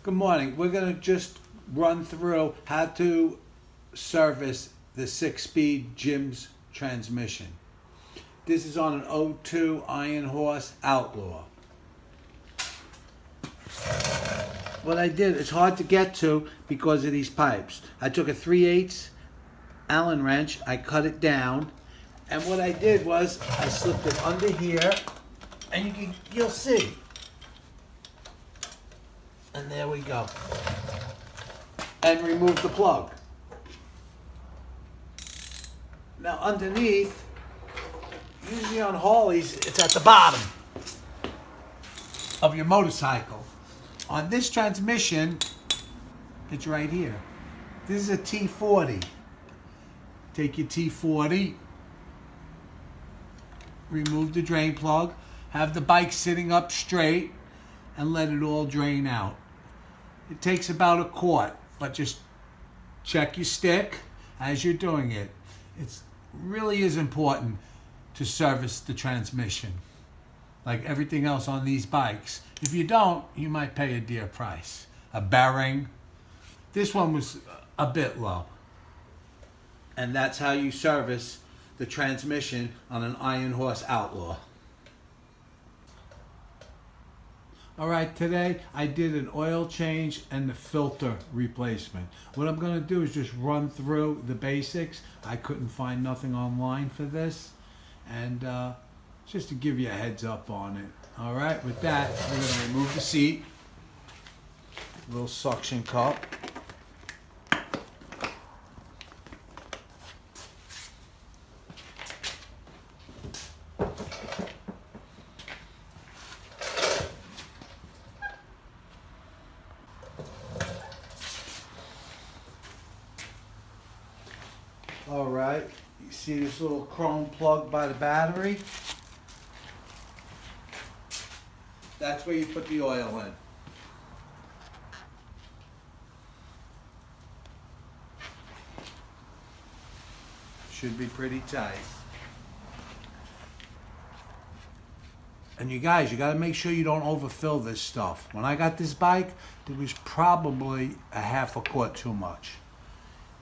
Good morning. We're going to just run through how to service the 6-speed Jim's transmission. This is on an 02 Iron Horse Outlaw. What I did, it's hard to get to because of these pipes. I took a 3/8 Allen wrench, I cut it down, and what I did was I slipped it under here, and you'll see. And there we go. And remove the plug. Now underneath, usually on Harleys, it's at the bottom of your motorcycle. On this transmission, it's right here. This is a T40. Take your T40, remove the drain plug, have the bike sitting up straight, and let it all drain out. It takes about a quart, but just check your stick as you're doing it. It really is important to service the transmission, like everything else on these bikes. If you don't, you might pay a dear price. A bearing. This one was a bit low. And that's how you service the transmission on an Iron Horse Outlaw. All right, today I did an oil change and the filter replacement. What I'm going to do is just run through the basics. I couldn't find nothing online for this, and just to give you a heads up on it. All right, with that, we're going to remove the seat, little suction cup. All right, you see this little chrome plug by the battery? That's where you put the oil in. Should be pretty tight. And you guys, you got to make sure you don't overfill this stuff. When I got this bike, there was probably a half a quart too much.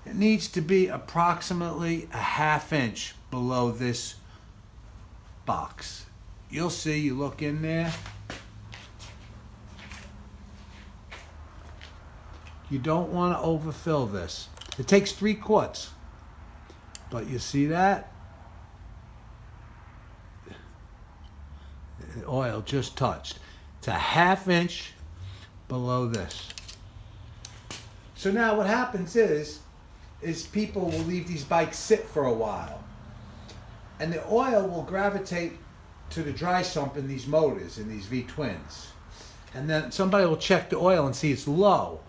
It needs to be approximately a ½ inch below this box. You'll see, you look in there. You don't want to overfill this. It takes 3 quarts. But you see that? The oil just touched. It's a ½ inch below this. So now what happens is people will leave these bikes sit for a while, and the oil will gravitate to the dry sump in these motors, in these V-twins, and then somebody will check the oil and see it's low.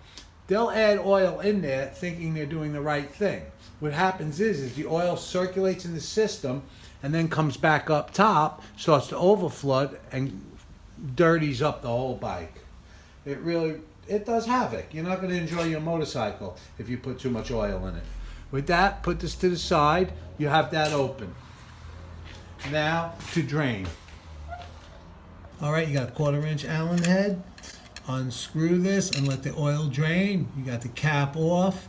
They'll add oil in there thinking they're doing the right thing. What happens is the oil circulates in the system and then comes back up top, starts to overflood, and dirties up the whole bike. It does havoc. You're not going to enjoy your motorcycle if you put too much oil in it. With that, put this to the side. You have that open. Now to drain. All right, you got a 1/4 inch Allen head. Unscrew this and let the oil drain. You got the cap off.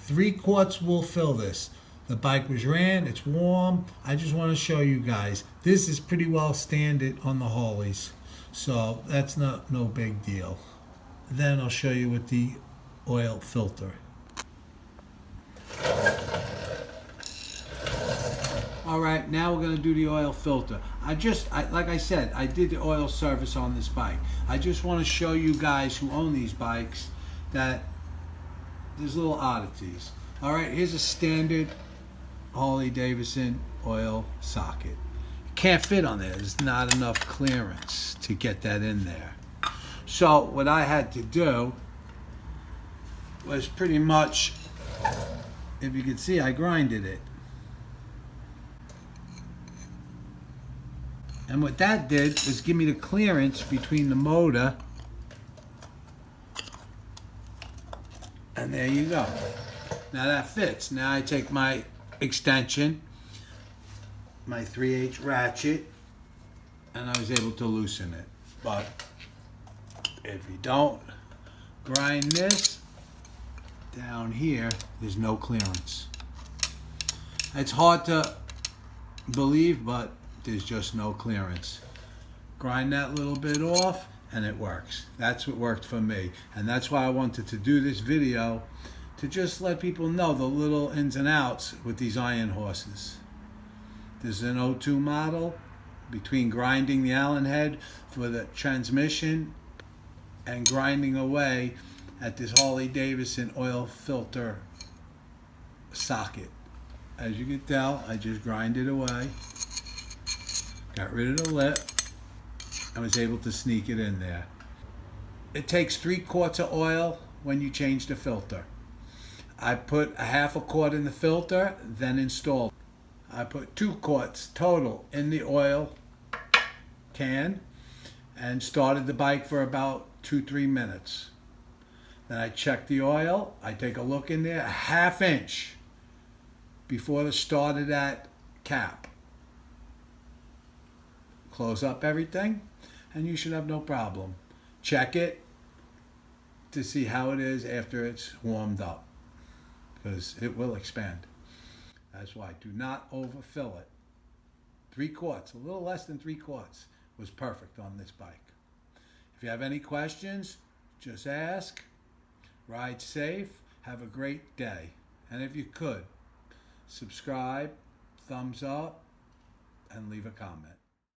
3 quarts will fill this. The bike was ran, it's warm. I just want to show you guys. This is pretty well standard on the Harleys, so that's no big deal. Then I'll show you with the oil filter. All right, now we're going to do the oil filter. Like I said, I did the oil service on this bike. I just want to show you guys who own these bikes that there's little oddities. All right, here's a standard Harley-Davidson oil socket. Can't fit on there. There's not enough clearance to get that in there. So what I had to do was pretty much, if you can see, I grinded it. And what that did was give me the clearance between the motor, and there you go. Now that fits. Now I take my extension, my 3/8 ratchet, and I was able to loosen it. But if you don't, grind this down here, there's no clearance. It's hard to believe, but there's just no clearance. Grind that little bit off and it works. That's what worked for me. And that's why I wanted to do this video, to just let people know the little ins and outs with these iron horses. There's an O2 model. Between grinding the Allen head for the transmission and grinding away at this Harley Davidson oil filter socket. As you can tell, I just grinded away, got rid of the lip, and was able to sneak it in there. It takes 3 quarts of oil when you change the filter. I put a half a quart in the filter, then installed. I put 2 quarts total in the oil can and started the bike for about 2-3 minutes. Then I check the oil. I take a look in there, a ½ inch before the start of that cap. Close up everything and you should have no problem. Check it to see how it is after it's warmed up, because it will expand. That's why do not overfill it. 3 quarts, a little less than 3 quarts was perfect on this bike. If you have any questions, just ask. Ride safe. Have a great day. And if you could, subscribe, thumbs up, and leave a comment.